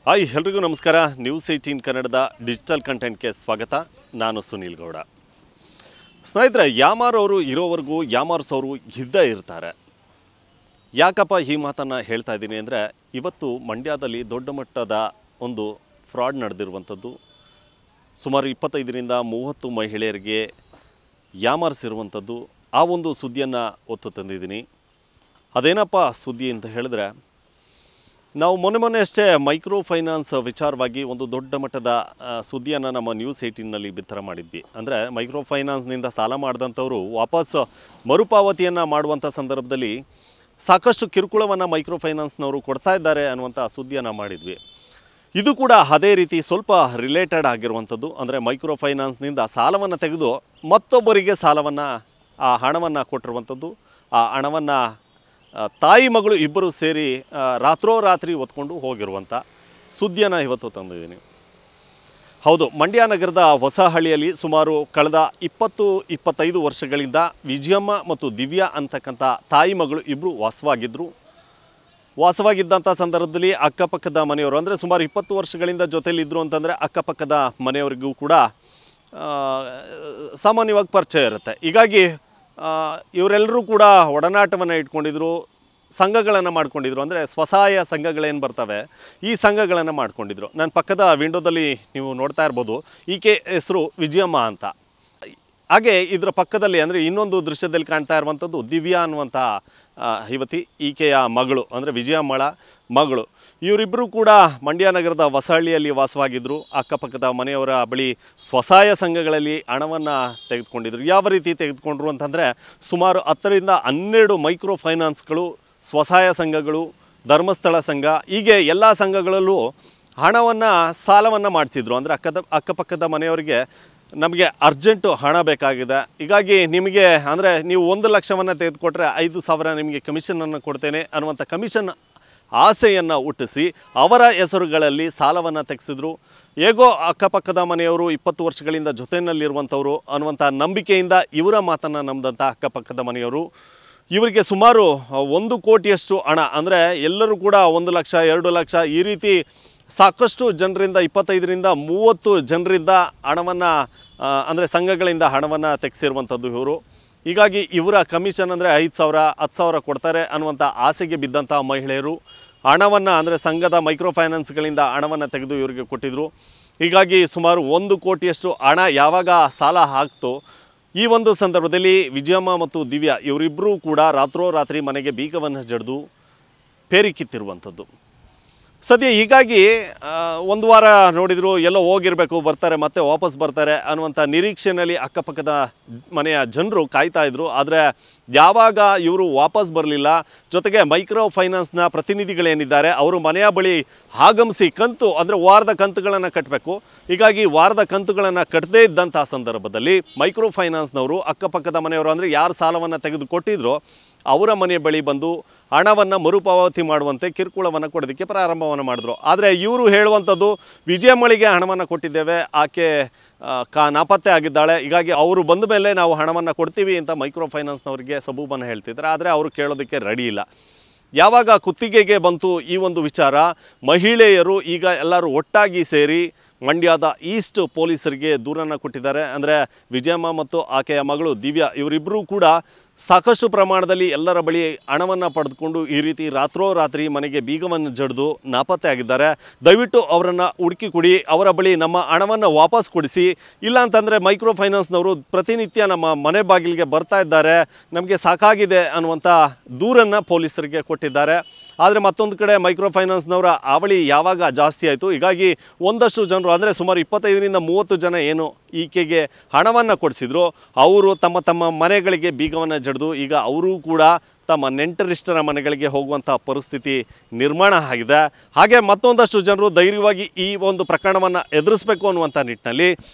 Hi ಎಲ್ರಿಗೂ ನಮಸ್ಕಾರ. News 18 ಕನ್ನಡದ ಡಿಜಿಟಲ್ ಕಂಟೆಂಟ್ಗೆ ಸ್ವಾಗತ. ನಾನು ಸುನೀಲ್ ಗೌಡ. ಸ್ನೇಹಿತರೆ, ಯಾಮಾರೋರು ಇರೋವರೆಗೂ ಯಾಮಾರಿಸೋರು ಇದ್ದೇ ಇರ್ತಾರೆ. ಯಾಕಪ್ಪ ಈ ಮಾತನ್ನು ಹೇಳ್ತಾ ಇದ್ದೀನಿ ಅಂದರೆ, ಇವತ್ತು ಮಂಡ್ಯದಲ್ಲಿ ದೊಡ್ಡ ಮಟ್ಟದ ಒಂದು ಫ್ರಾಡ್ ನಡೆದಿರುವಂಥದ್ದು. ಸುಮಾರು 25ರಿಂದ 30 ಮಹಿಳೆಯರಿಗೆ ಯಾಮಾರಿಸಿರುವಂಥದ್ದು. ಆ ಒಂದು ಸುದ್ದಿಯನ್ನು ಹೊತ್ತು ತಂದಿದ್ದೀನಿ. ಅದೇನಪ್ಪ ಸುದ್ದಿ ಅಂತ ಹೇಳಿದ್ರೆ, ನಾವು ಮೊನ್ನೆ ಅಷ್ಟೇ ಮೈಕ್ರೋ ಫೈನಾನ್ಸ್ ವಿಚಾರವಾಗಿ ಒಂದು ದೊಡ್ಡ ಮಟ್ಟದ ಸುದ್ದಿಯನ್ನು ನಮ್ಮ ನ್ಯೂಸ್ 18ನಲ್ಲಿ ಬಿತ್ತರ ಮಾಡಿದ್ವಿ. ಅಂದರೆ ಮೈಕ್ರೋ ಫೈನಾನ್ಸ್ನಿಂದ ಸಾಲ ಮಾಡಿದಂಥವರು ವಾಪಸ್ ಮರುಪಾವತಿಯನ್ನು ಮಾಡುವಂಥ ಸಂದರ್ಭದಲ್ಲಿ ಸಾಕಷ್ಟು ಕಿರುಕುಳವನ್ನು ಮೈಕ್ರೋ ಫೈನಾನ್ಸ್ನವರು ಕೊಡ್ತಾ ಇದ್ದಾರೆ ಅನ್ನುವಂಥ ಸುದ್ದಿಯನ್ನು ಮಾಡಿದ್ವಿ. ಇದು ಕೂಡ ಅದೇ ರೀತಿ ಸ್ವಲ್ಪ ರಿಲೇಟೆಡ್ ಆಗಿರುವಂಥದ್ದು. ಅಂದರೆ ಮೈಕ್ರೋ ಫೈನಾನ್ಸ್ನಿಂದ ಸಾಲವನ್ನು ತೆಗೆದು ಮತ್ತೊಬ್ಬರಿಗೆ ಆ ಹಣವನ್ನು ಕೊಟ್ಟಿರುವಂಥದ್ದು. ಆ ಹಣವನ್ನು ತಾಯಿ ಮಗಳು ಇಬ್ಬರು ಸೇರಿ ರಾತ್ರೋರಾತ್ರಿ ಹೊತ್ಕೊಂಡು ಹೋಗಿರುವಂಥ ಸುದ್ದಿಯನ್ನು ಇವತ್ತು ತಂದಿದ್ದೀನಿ. ಹೌದು, ಮಂಡ್ಯ ನಗರದ ಹೊಸಹಳ್ಳಿಯಲ್ಲಿ ಸುಮಾರು ಕಳೆದ 20-25 ವರ್ಷಗಳಿಂದ ವಿಜಯಮ್ಮ ಮತ್ತು ದಿವ್ಯಾ ಅಂತಕ್ಕಂಥ ತಾಯಿ ಮಗಳು ಇಬ್ಬರು ವಾಸವಾಗಿದ್ದಂಥ ಸಂದರ್ಭದಲ್ಲಿ ಅಕ್ಕಪಕ್ಕದ ಮನೆಯವರು, ಅಂದರೆ ಸುಮಾರು 20 ವರ್ಷಗಳಿಂದ ಜೊತೆಯಲ್ಲಿದ್ದರು ಅಂತಂದರೆ ಅಕ್ಕಪಕ್ಕದ ಮನೆಯವರಿಗೂ ಕೂಡ ಸಾಮಾನ್ಯವಾಗಿ ಪರಿಚಯ ಇರುತ್ತೆ. ಹೀಗಾಗಿ ಇವರೆಲ್ಲರೂ ಕೂಡ ಒಡನಾಟವನ್ನು ಇಟ್ಕೊಂಡಿದ್ರು, ಸಂಘಗಳನ್ನು ಮಾಡ್ಕೊಂಡಿದ್ರು. ಅಂದರೆ ಸ್ವಸಹಾಯ ಸಂಘಗಳೇನು ಬರ್ತವೆ, ಈ ಸಂಘಗಳನ್ನು ಮಾಡ್ಕೊಂಡಿದ್ರು. ನನ್ನ ಪಕ್ಕದ ವಿಂಡೋದಲ್ಲಿ ನೀವು ನೋಡ್ತಾ ಇರ್ಬೋದು, ಈಕೆ ಹೆಸರು ವಿಜಯಮ್ಮ ಅಂತ. ಹಾಗೆ ಇದರ ಪಕ್ಕದಲ್ಲಿ ಅಂದರೆ ಇನ್ನೊಂದು ದೃಶ್ಯದಲ್ಲಿ ಕಾಣ್ತಾ ಇರುವಂಥದ್ದು ದಿವ್ಯಾ ಅನ್ನುವಂಥ ಯುವತಿ, ಈಕೆಯ ಮಗಳು, ಅಂದರೆ ವಿಜಯಮ್ಮಳ ಮಗಳು. ಇವರಿಬ್ಬರು ಕೂಡ ಮಂಡ್ಯ ನಗರದ ಹೊಸಹಳ್ಳಿಯಲ್ಲಿ ವಾಸವಾಗಿದ್ದರು. ಅಕ್ಕಪಕ್ಕದ ಮನೆಯವರ ಬಳಿ ಸ್ವಸಹಾಯ ಸಂಘಗಳಲ್ಲಿ ಹಣವನ್ನು ತೆಗೆದುಕೊಂಡಿದ್ರು. ಯಾವ ರೀತಿ ತೆಗೆದುಕೊಂಡ್ರು ಅಂತಂದರೆ, ಸುಮಾರು 10ರಿಂದ 12 ಮೈಕ್ರೋ ಫೈನಾನ್ಸ್ಗಳು, ಸ್ವಸಹಾಯ ಸಂಘಗಳು, ಧರ್ಮಸ್ಥಳ ಸಂಘ, ಹೀಗೆ ಎಲ್ಲ ಸಂಘಗಳಲ್ಲೂ ಸಾಲವನ್ನು ಮಾಡಿಸಿದ್ರು. ಅಂದರೆ ಅಕ್ಕಪಕ್ಕದ ಮನೆಯವರಿಗೆ ನಮಗೆ ಅರ್ಜೆಂಟು ಹಣ ಬೇಕಾಗಿದೆ, ಹೀಗಾಗಿ ನಿಮಗೆ ಅಂದರೆ ನೀವು 1 ಲಕ್ಷವನ್ನು ತೆಗೆದುಕೊಟ್ರೆ 5,000 ನಿಮಗೆ ಕಮಿಷನನ್ನು ಕೊಡ್ತೇನೆ ಅನ್ನುವಂಥ ಕಮಿಷನ್ ಆಸೆಯನ್ನು ಹುಟ್ಟಿಸಿ ಅವರ ಹೆಸರುಗಳಲ್ಲಿ ಸಾಲವನ್ನು ತೆಗೆಸಿದ್ರು. ಹೇಗೋ ಅಕ್ಕಪಕ್ಕದ ಮನೆಯವರು 20 ವರ್ಷಗಳಿಂದ ಜೊತೆಯಲ್ಲಿರುವಂಥವ್ರು ಅನ್ನುವಂಥ ನಂಬಿಕೆಯಿಂದ ಇವರ ಮಾತನ್ನು ನಂಬಿದಂಥ ಅಕ್ಕಪಕ್ಕದ ಮನೆಯವರು ಇವರಿಗೆ ಸುಮಾರು 1 ಕೋಟಿಯಷ್ಟು ಹಣ, ಅಂದರೆ ಎಲ್ಲರೂ ಕೂಡ 1 ಲಕ್ಷ 2 ಲಕ್ಷ ಈ ರೀತಿ ಸಾಕಷ್ಟು ಜನರಿಂದ 25ರಿಂದ 30 ಜನರಿಂದ ಹಣವನ್ನು ಅಂದರೆ ಸಂಘಗಳಿಂದ ಹಣವನ್ನು ತೆಗೆಸಿರುವಂಥದ್ದು ಇವರು. ಹೀಗಾಗಿ ಇವರ ಕಮಿಷನ್ ಅಂದರೆ 5,000 10,000 ಕೊಡ್ತಾರೆ ಅನ್ನುವಂಥ ಆಸೆಗೆ ಬಿದ್ದಂಥ ಮಹಿಳೆಯರು ಹಣವನ್ನು, ಅಂದರೆ ಸಂಘದ ಮೈಕ್ರೋ ಫೈನಾನ್ಸ್ಗಳಿಂದ ಹಣವನ್ನು ತೆಗೆದು ಇವರಿಗೆ ಕೊಟ್ಟಿದ್ದರು. ಹೀಗಾಗಿ ಸುಮಾರು 1 ಕೋಟಿಯಷ್ಟು ಹಣ ಯಾವಾಗ ಸಾಲ ಆಗ್ತೋ ಈ ಒಂದು ಸಂದರ್ಭದಲ್ಲಿ ವಿಜಯಮ್ಮ ಮತ್ತು ದಿವ್ಯಾ ಇವರಿಬ್ಬರೂ ಕೂಡ ರಾತ್ರೋರಾತ್ರಿ ಮನೆಗೆ ಬೀಗವನ್ನು ಜಡಿದು ಪೇರಿಕಿತ್ತಿರುವಂಥದ್ದು ಸದ್ಯ. ಹೀಗಾಗಿ 1 ವಾರ ನೋಡಿದ್ರು, ಎಲ್ಲೋ ಹೋಗಿರಬೇಕು, ಬರ್ತಾರೆ ಮತ್ತೆ ವಾಪಸ್ ಬರ್ತಾರೆ ಅನ್ನುವಂಥ ನಿರೀಕ್ಷೆಯಲ್ಲಿ ಅಕ್ಕಪಕ್ಕದ ಮನೆಯ ಜನರು ಕಾಯ್ತಾ ಇದ್ರು. ಆದರೆ ಯಾವಾಗ ಇವರು ವಾಪಸ್ ಬರಲಿಲ್ಲ, ಜೊತೆಗೆ ಮೈಕ್ರೋ ಫೈನಾನ್ಸ್ನ ಪ್ರತಿನಿಧಿಗಳೇನಿದ್ದಾರೆ ಅವರು ಮನೆಯ ಬಳಿ ಆಗಮಿಸಿ ಕಂತು, ಅಂದರೆ ವಾರದ ಕಂತುಗಳನ್ನು ಕಟ್ಟಬೇಕು. ಹೀಗಾಗಿ ವಾರದ ಕಂತುಗಳನ್ನು ಕಟ್ಟದೇ ಇದ್ದಂಥ ಸಂದರ್ಭದಲ್ಲಿ ಮೈಕ್ರೋ ಫೈನಾನ್ಸ್ನವರು ಅಕ್ಕಪಕ್ಕದ ಮನೆಯವರು, ಅಂದರೆ ಯಾರು ಸಾಲವನ್ನು ತೆಗೆದುಕೊಟ್ಟಿದ್ರೋ ಅವರ ಮನೆಯ ಬಳಿ ಬಂದು ಹಣವನ್ನು ಮರುಪಾವತಿ ಮಾಡುವಂತೆ ಕಿರುಕುಳವನ್ನು ಕೊಡೋದಕ್ಕೆ ಪ್ರಾರಂಭವನ್ನು ಮಾಡಿದ್ರು. ಆದರೆ ಇವರು ಹೇಳುವಂಥದ್ದು, ವಿಜಯಮ್ಮಳಿಗೆ ಹಣವನ್ನು ಕೊಟ್ಟಿದ್ದೇವೆ, ಆಕೆ ನಾಪತ್ತೆ ಆಗಿದ್ದಾಳೆ, ಹೀಗಾಗಿ ಅವರು ಬಂದ ಮೇಲೆ ನಾವು ಹಣವನ್ನು ಕೊಡ್ತೀವಿ ಅಂತ ಮೈಕ್ರೋ ಫೈನಾನ್ಸ್ನವರಿಗೆ ಸಬೂಬನ್ನು ಹೇಳ್ತಿದ್ದಾರೆ. ಆದರೆ ಅವರು ಕೇಳೋದಕ್ಕೆ ರೆಡಿ ಇಲ್ಲ. ಯಾವಾಗ ಕುತ್ತಿಗೆಗೆ ಬಂತು ಈ ಒಂದು ವಿಚಾರ, ಮಹಿಳೆಯರು ಈಗ ಎಲ್ಲರೂ ಒಟ್ಟಾಗಿ ಸೇರಿ ಮಂಡ್ಯದ ಈಸ್ಟ್ ಪೊಲೀಸರಿಗೆ ದೂರನ್ನು ಕೊಟ್ಟಿದ್ದಾರೆ. ಅಂದರೆ ವಿಜಯಮ್ಮ ಮತ್ತು ಆಕೆಯ ಮಗಳು ದಿವ್ಯಾ ಇವರಿಬ್ಬರೂ ಕೂಡ ಸಾಕಷ್ಟು ಪ್ರಮಾಣದಲ್ಲಿ ಎಲ್ಲರ ಬಳಿ ಹಣವನ್ನು ಪಡೆದುಕೊಂಡು ಈ ರೀತಿ ರಾತ್ರೋರಾತ್ರಿ ಮನೆಗೆ ಬೀಗವನ್ನು ಜಡಿದು ನಾಪತ್ತೆ ಆಗಿದ್ದಾರೆ. ದಯವಿಟ್ಟು ಅವರನ್ನು ಹುಡುಕಿ ಕೊಡಿ, ಅವರ ಬಳಿ ನಮ್ಮ ಹಣವನ್ನು ವಾಪಸ್ ಕೊಡಿಸಿ, ಇಲ್ಲ ಅಂತಂದರೆ ಮೈಕ್ರೋ ಫೈನಾನ್ಸ್ನವರು ಪ್ರತಿನಿತ್ಯ ನಮ್ಮ ಮನೆ ಬಾಗಿಲಿಗೆ ಬರ್ತಾ ಇದ್ದಾರೆ, ನಮಗೆ ಸಾಕಾಗಿದೆ ಅನ್ನುವಂಥ ದೂರನ್ನು ಪೊಲೀಸರಿಗೆ ಕೊಟ್ಟಿದ್ದಾರೆ. ಆದರೆ ಮತ್ತೊಂದು ಕಡೆ ಮೈಕ್ರೋ ಫೈನಾನ್ಸ್ನವರ ಅವಳಿ ಯಾವಾಗ ಜಾಸ್ತಿ ಆಯಿತು, ಹೀಗಾಗಿ ಒಂದಷ್ಟು ಜನರು, ಅಂದರೆ ಸುಮಾರು 25ರಿಂದ 30 ಜನ ಏನು ಈಕೆಗೆ ಹಣವನ್ನು ಕೊಡಿಸಿದ್ರು, ಅವರು ತಮ್ಮ ಮನೆಗಳಿಗೆ ಬೀಗವನ್ನು ಜಡಿದು ಈಗ ಅವರೂ ಕೂಡ ತಮ್ಮ ನೆಂಟರಿಷ್ಟರ ಮನೆಗಳಿಗೆ ಹೋಗುವಂಥ ಪರಿಸ್ಥಿತಿ ನಿರ್ಮಾಣ ಆಗಿದೆ. ಹಾಗೆ ಮತ್ತೊಂದಷ್ಟು ಜನರು ಧೈರ್ಯವಾಗಿ ಈ ಒಂದು ಪ್ರಕರಣವನ್ನು ಎದುರಿಸಬೇಕು ಅನ್ನುವಂಥ ನಿಟ್ಟಿನಲ್ಲಿ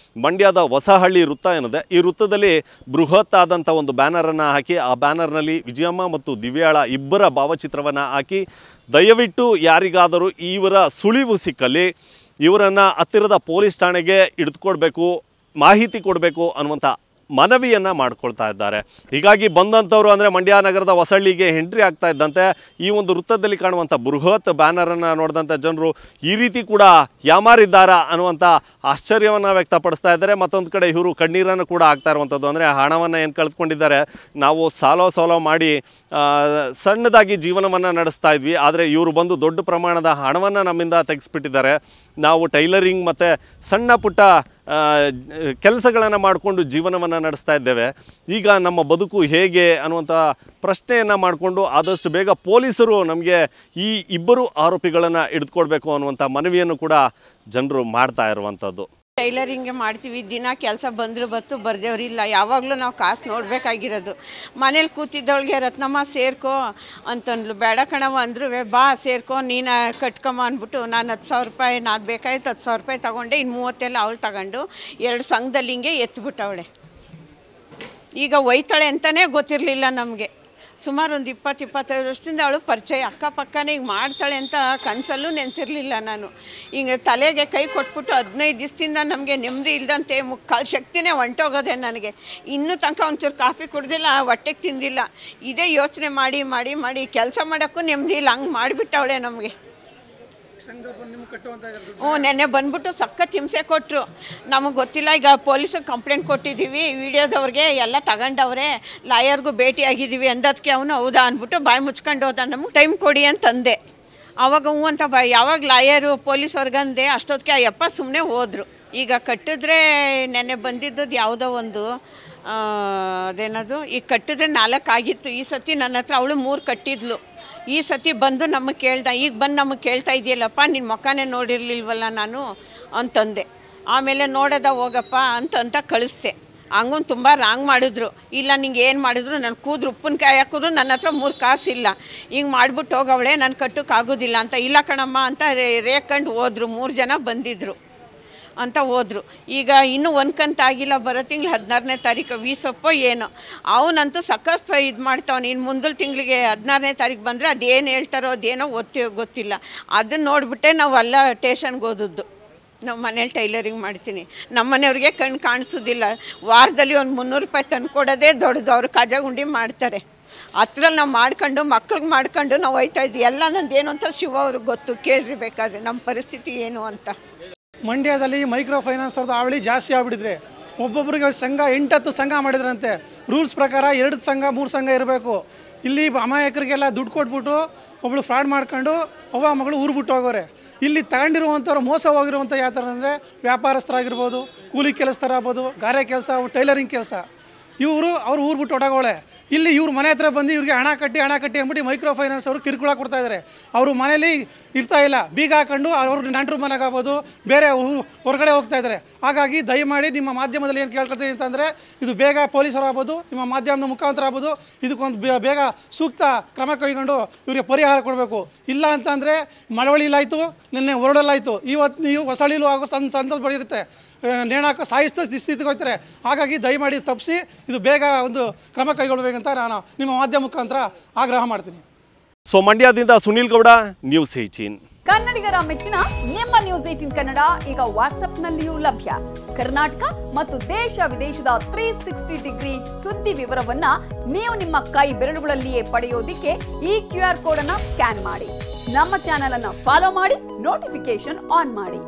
ಮಂಡ್ಯದ ಹೊಸಹಳ್ಳಿ ವೃತ್ತ ಏನಿದೆ, ಈ ವೃತ್ತದಲ್ಲಿ ಬೃಹತ್ ಆದಂಥ ಒಂದು ಬ್ಯಾನರನ್ನು ಹಾಕಿ, ಆ ಬ್ಯಾನರ್ನಲ್ಲಿ ವಿಜಯಮ್ಮ ಮತ್ತು ದಿವ್ಯಾಳ ಇಬ್ಬರ ಭಾವಚಿತ್ರವನ್ನು ಹಾಕಿ, ದಯವಿಟ್ಟು ಯಾರಿಗಾದರೂ ಇವರ ಸುಳಿವು ಸಿಕ್ಕಲ್ಲಿ ಇವರನ್ನು ಹತ್ತಿರದ ಪೊಲೀಸ್ ಠಾಣೆಗೆ ಹಿಡಿದುಕೊಡ್ಬೇಕು, ಮಾಹಿತಿ ಕೊಡಬೇಕು ಅನ್ನುವಂಥ ಮನವಿಯನ್ನು ಮಾಡ್ಕೊಳ್ತಾ ಇದ್ದಾರೆ. ಹೀಗಾಗಿ ಬಂದಂಥವ್ರು ಅಂದರೆ ಮಂಡ್ಯ ನಗರದ ಹೊಸಳ್ಳಿಗೆ ಎಂಟ್ರಿ ಆಗ್ತಾ ಇದ್ದಂತೆ ಈ ಒಂದು ವೃತ್ತದಲ್ಲಿ ಕಾಣುವಂಥ ಬೃಹತ್ ಬ್ಯಾನರನ್ನು ನೋಡಿದಂಥ ಜನರು ಈ ರೀತಿ ಕೂಡ ಯಾಮಾರಿದ್ದಾರಾ ಅನ್ನುವಂಥ ಆಶ್ಚರ್ಯವನ್ನು ವ್ಯಕ್ತಪಡಿಸ್ತಾ ಇದ್ದಾರೆ. ಮತ್ತೊಂದು ಕಡೆ ಇವರು ಕಣ್ಣೀರನ್ನು ಕೂಡ ಆಗ್ತಾ ಇರುವಂಥದ್ದು. ಅಂದರೆ ಹಣವನ್ನು ಏನು ಕಳೆದುಕೊಂಡಿದ್ದಾರೆ, ನಾವು ಸಾಲೋ ಮಾಡಿ ಸಣ್ಣದಾಗಿ ಜೀವನವನ್ನು ನಡೆಸ್ತಾ ಇದ್ವಿ, ಆದರೆ ಇವರು ಬಂದು ದೊಡ್ಡ ಪ್ರಮಾಣದ ಹಣವನ್ನು ನಮ್ಮಿಂದ ತೆಗೆಸ್ಬಿಟ್ಟಿದ್ದಾರೆ. ನಾವು ಟೈಲರಿಂಗ್ ಮತ್ತು ಸಣ್ಣ ಪುಟ್ಟ ಕೆಲಸಗಳನ್ನು ಮಾಡಿಕೊಂಡು ಜೀವನವನ್ನು ನಡೆಸ್ತಾ ಇದ್ದೇವೆ. ಈಗ ನಮ್ಮ ಬದುಕು ಹೇಗೆ ಅನ್ನುವಂಥ ಪ್ರಶ್ನೆಯನ್ನು ಮಾಡಿಕೊಂಡು ಆದಷ್ಟು ಬೇಗ ಪೊಲೀಸರು ನಮಗೆ ಈ ಇಬ್ಬರು ಆರೋಪಿಗಳನ್ನು ಹಿಡಿದುಕೊಡ್ಬೇಕು ಅನ್ನುವಂಥ ಮನವಿಯನ್ನು ಕೂಡ ಜನರು ಮಾಡ್ತಾ ಇರುವಂಥದ್ದು. ಟೈಲರಿಂಗ್ ಮಾಡ್ತೀವಿ, ದಿನ ಕೆಲಸ ಬಂದರೂ ಬತ್ತು, ಬರ್ದೇವ್ರಿಲ್ಲ. ಯಾವಾಗಲೂ ನಾವು ಕಾಸು ನೋಡಬೇಕಾಗಿರೋದು. ಮನೇಲಿ ಕೂತಿದ್ದವಳಿಗೆ ರತ್ನಮ್ಮ ಸೇರ್ಕೋ ಅಂತಂದ್ಲು. ಬೇಡ ಕಣವ ಅಂದ್ರು, ಬಾ ಸೇರ್ಕೊ ನೀನು ಕಟ್ಕೊಂಬ ಅಂದ್ಬಿಟ್ಟು ನಾನು 10,000 ರೂಪಾಯಿ ನಾನು ಬೇಕಾಯ್ತು 10,000 ರೂಪಾಯಿ ತೊಗೊಂಡೆ. ಇನ್ನು 30 ಅವಳು ತಗೊಂಡು 2 ಸಂಘದಲ್ಲಿ ಹಿಂಗೆ ಎತ್ಬಿಟ್ಟವಳೆ. ಈಗ ಒಯ್ತಾಳೆ ಅಂತಲೇ ಗೊತ್ತಿರಲಿಲ್ಲ ನಮಗೆ. ಸುಮಾರು ಒಂದು 20-25 ವರ್ಷದಿಂದ ಅವಳು ಪರಿಚಯ, ಅಕ್ಕಪಕ್ಕನೇ ಈಗ ಮಾಡ್ತಾಳೆ ಅಂತ ಕನಸಲ್ಲೂ ನೆನೆಸಿರಲಿಲ್ಲ ನಾನು. ಹಿಂಗೆ ತಲೆಗೆ ಕೈ ಕೊಟ್ಬಿಟ್ಟು 15 ದಿವಸದಿಂದ ನಮಗೆ ನೆಮ್ಮದಿ ಇಲ್ಲದಂತೆ ಮುಕ್ಕಾಲು ಶಕ್ತಿನೇ ಹೊಂಟೋಗೋದೆ ನನಗೆ. ಇನ್ನೂ ತನಕ ಒಂಚೂರು ಕಾಫಿ ಕುಡ್ದಿಲ್ಲ, ಹೊಟ್ಟೆಗೆ ತಿಂದಿಲ್ಲ. ಇದೇ ಯೋಚನೆ ಮಾಡಿ ಮಾಡಿ ಮಾಡಿ ಕೆಲಸ ಮಾಡೋಕ್ಕೂ ನೆಮ್ಮದಿ ಇಲ್ಲ. ಹಂಗೆ ಮಾಡಿಬಿಟ್ಟವಳೆ ನಮಗೆ. ನೆನ್ನೆ ಬಂದ್ಬಿಟ್ಟು ಸಖತ್ ಹಿಂಸೆ ಕೊಟ್ಟರು. ನಮಗೆ ಗೊತ್ತಿಲ್ಲ. ಈಗ ಪೊಲೀಸಿಗೆ ಕಂಪ್ಲೇಂಟ್ ಕೊಟ್ಟಿದ್ದೀವಿ, ವಿಡಿಯೋದವ್ರಿಗೆ ಎಲ್ಲ ತಗೊಂಡವ್ರೆ, ಲಾಯರ್ಗೂ ಭೇಟಿ ಆಗಿದ್ದೀವಿ ಅಂದದಕ್ಕೆ ಅವನು ಹೌದಾ ಅಂದ್ಬಿಟ್ಟು ಬಾಯಿ ಮುಚ್ಕೊಂಡು ಹೋದ. ನಮಗೆ ಟೈಮ್ ಕೊಡಿ ಅಂತಂದೆ. ಆವಾಗ ಹ್ಞೂ ಅಂತ ಯಾವಾಗ ಲಾಯರು ಪೊಲೀಸವ್ರಿಗಂದೆ ಅಷ್ಟೊತ್ತಿಗೆ ಅಯ್ಯಪ್ಪ ಸುಮ್ಮನೆ ಹೋದರು. ಈಗ ಕಟ್ಟಿದ್ರೆ ನೆನ್ನೆ ಬಂದಿದ್ದದ್ದು ಯಾವುದೋ ಒಂದು ಅದೇನದು, ಈಗ ಕಟ್ಟಿದ್ರೆ 4 ಆಗಿತ್ತು. ಈ ಸತಿ ನನ್ನ ಹತ್ರ ಅವಳು 3 ಕಟ್ಟಿದ್ಲು. ಈ ಸತಿ ಬಂದು ನಮಗೆ ಕೇಳ್ದ, ಈಗ ಬಂದು ನಮಗೆ ಕೇಳ್ತಾ ಇದೆಯಲ್ಲಪ್ಪ, ನಿನ್ನ ಮುಖನೇ ನೋಡಿರಲಿಲ್ವಲ್ಲ ನಾನು ಅಂತಂದೆ. ಆಮೇಲೆ ನೋಡೋದ ಹೋಗಪ್ಪ ಅಂತ ಕಳಿಸ್ದೆ. ಹಂಗೊಂದು ತುಂಬ ರಾಂಗ್ ಮಾಡಿದ್ರು. ಇಲ್ಲ ನಿಂಗೆ ಏನು ಮಾಡಿದ್ರು, ನಾನು ಕೂದ್ರು ಉಪ್ಪಿನಕಾಯಿ ಹಾಕಿದ್ರು ನನ್ನ ಹತ್ರ 3 ಕಾಸಿಲ್ಲ, ಹಿಂಗೆ ಮಾಡ್ಬಿಟ್ಟು ಹೋಗವಳೆ, ನಾನು ಕಟ್ಟೋಕ್ಕಾಗೋದಿಲ್ಲ ಅಂತ. ಇಲ್ಲ ಕಣಮ್ಮ ಅಂತ ರೇಕಂಡು ಹೋದ್ರು. 3 ಜನ ಬಂದಿದ್ದರು ಅಂತ ಹೋದರು. ಈಗ ಇನ್ನೂ 1 ಕಂತಾಗಿಲ್ಲ, ಬರೋ ತಿಂಗಳು 16ನೇ ತಾರೀಕು ವೀಸಪ್ಪೋ ಏನೋ. ಅವನಂತೂ ಸಖತ್ ಇದು ಮಾಡ್ತಾವನು. ಇನ್ನು ಮುಂದಿನ ತಿಂಗಳಿಗೆ 16ನೇ ತಾರೀಕು ಬಂದರೆ ಅದೇನು ಹೇಳ್ತಾರೋ ಅದೇನೋ ಗೊತ್ತಿಲ್ಲ. ಅದನ್ನು ನೋಡಿಬಿಟ್ಟೆ ನಾವು ಅಲ್ಲ ಟೇಷನ್ಗೆ ಓದಿದ್ದು. ನಮ್ಮ ಮನೇಲಿ ಟೈಲರಿಂಗ್ ಮಾಡ್ತೀನಿ. ನಮ್ಮ ಮನೆಯವ್ರಿಗೆ ಕಣ್ಣು ಕಾಣಿಸೋದಿಲ್ಲ. ವಾರದಲ್ಲಿ ಒಂದು 300 ರೂಪಾಯಿ ತಂದು ಕೊಡೋದೇ ದೊಡ್ಡದು. ಅವರು ಕಜಗುಂಡಿ ಮಾಡ್ತಾರೆ. ಹತ್ರಲ್ಲಿ ನಾವು ಮಾಡ್ಕೊಂಡು ಮಕ್ಳಿಗೆ ಮಾಡ್ಕೊಂಡು ನಾವು ಹೋಯ್ತಾಯಿದ್ವಿ. ಎಲ್ಲ ನಂದೇನು ಅಂತ ಶಿವ ಅವ್ರಿಗೆ ಗೊತ್ತು, ಕೇಳ್ರಿ ಬೇಕಾದ್ರೆ ನಮ್ಮ ಪರಿಸ್ಥಿತಿ ಏನು ಅಂತ. ಮಂಡ್ಯದಲ್ಲಿ ಮೈಕ್ರೋ ಫೈನಾನ್ಸ್ ಅವ್ರದ್ದು ಅವಳಿ ಜಾಸ್ತಿ ಆಗಿಬಿಟ್ಟಿದ್ರೆ ಒಬ್ಬೊಬ್ಬರಿಗೆ ಸಂಘ 8-10 ಸಂಘ ಮಾಡಿದ್ರಂತೆ. ರೂಲ್ಸ್ ಪ್ರಕಾರ 2 ಸಂಘ 3 ಸಂಘ ಇರಬೇಕು. ಇಲ್ಲಿ ಅಮಾಯಕರಿಗೆಲ್ಲ ದುಡ್ಡು ಕೊಟ್ಬಿಟ್ಟು ಒಬ್ಬಳು ಫ್ರಾಡ್ ಮಾಡ್ಕೊಂಡು ಅವ್ವ ಮಗಳು ಊರು ಬಿಟ್ಟು ಹೋಗೋರೆ. ಇಲ್ಲಿ ತಗೊಂಡಿರುವಂಥವ್ರು ಮೋಸ ಹೋಗಿರುವಂಥ ಯಾವ ಥರ ಅಂದರೆ ವ್ಯಾಪಾರಸ್ಥರಾಗಿರ್ಬೋದು, ಕೂಲಿ ಕೆಲಸದರಾಗ್ಬೋದು, ಗಾರೆ ಕೆಲಸ, ಟೈಲರಿಂಗ್ ಕೆಲಸ, ಅವ್ರು ಊರು ಬಿಟ್ಟು ಹೊಡಗೋಳೆ. ಇಲ್ಲಿ ಇವ್ರ ಮನೆ ಹತ್ರ ಬಂದು ಇವ್ರಿಗೆ ಹಣ ಕಟ್ಟಿ ಅಂದ್ಬಿಟ್ಟು ಮೈಕ್ರೋ ಫೈನಾನ್ಸ್ ಅವರು ಕಿರುಕುಳ ಕೊಡ್ತಾಯಿದ್ದಾರೆ. ಅವರು ಮನೇಲಿ ಇರ್ತಾಯಿಲ್ಲ, ಬೀಗ ಹಾಕೊಂಡು ಅವ್ರ ನೆಂಟರು ಮನೆಗಾಗ್ಬೋದು, ಬೇರೆ ಹೊರಗಡೆ ಹೋಗ್ತಾಯಿದ್ದಾರೆ. ಹಾಗಾಗಿ ದಯಮಾಡಿ ನಿಮ್ಮ ಮಾಧ್ಯಮದಲ್ಲಿ ಏನು ಕೇಳ್ಕೊಳ್ತೀನಿ ಅಂತಂದರೆ, ಇದು ಬೇಗ ಪೊಲೀಸರಾಗ್ಬೋದು, ನಿಮ್ಮ ಮಾಧ್ಯಮದ ಮುಖಾಂತರ ಆಗ್ಬೋದು, ಇದಕ್ಕೊಂದು ಬೇಗ ಸೂಕ್ತ ಕ್ರಮ ಕೈಗೊಂಡು ಇವರಿಗೆ ಪರಿಹಾರ ಕೊಡಬೇಕು. ಇಲ್ಲ ಅಂತಂದರೆ ಮಳವಳ್ಳಿಲಾಯಿತು, ನಿನ್ನೆ ಹೊರಡಲಾಯಿತು, ಇವತ್ತು ನೀವು ಹೊಸಳ್ಳಿಲೂ ಆಗೋ ಸಂದರ್ಭ ಬರುತ್ತೆ, ನೇಣಾಕ ಸಾಯಿಸ್ತಾ ಸ್ಥಿತಿಗೆ ಹೋಗ್ತಾರೆ. ಹಾಗಾಗಿ ದಯಮಾಡಿ ತಪ್ಪಿಸಿ ಇದು ಬೇಗ ಒಂದು ಕ್ರಮ ಕೈಗೊಳ್ಳಬೇಕಂತ ನಾನು ನಿಮ್ಮ ಮಾಧ್ಯಮ ಮುಖಾಂತರ ಆಗ್ರಹ ಮಾಡ್ತೀನಿ. ಸೊ ಮಂಡ್ಯದಿಂದ ಸುನೀಲ್ ಗೌಡ, ನ್ಯೂಸ್ 18. ಕನ್ನಡಿಗರ ಮೆಚ್ಚಿನ ನಿಮ್ಮ ನ್ಯೂಸ್ 18 ಕನ್ನಡ ಈಗ ವಾಟ್ಸ್ಆಪ್ನಲ್ಲಿಯೂ ಲಭ್ಯ. ಕರ್ನಾಟಕ ಮತ್ತು ದೇಶ ವಿದೇಶದ 360 ಡಿಗ್ರಿ ಸುದ್ದಿ ವಿವರವನ್ನ ನೀವು ನಿಮ್ಮ ಕೈ ಬೆರಳುಗಳಲ್ಲಿಯೇ ಪಡೆಯೋದಿಕ್ಕೆ ಈ QR ಕೋಡ್ ಅನ್ನ ಸ್ಕ್ಯಾನ್ ಮಾಡಿ. ನಮ್ಮ ಚಾನೆಲ್ ಅನ್ನ ಫಾಲೋ ಮಾಡಿ, ನೋಟಿಫಿಕೇಶನ್ ಆನ್ ಮಾಡಿ.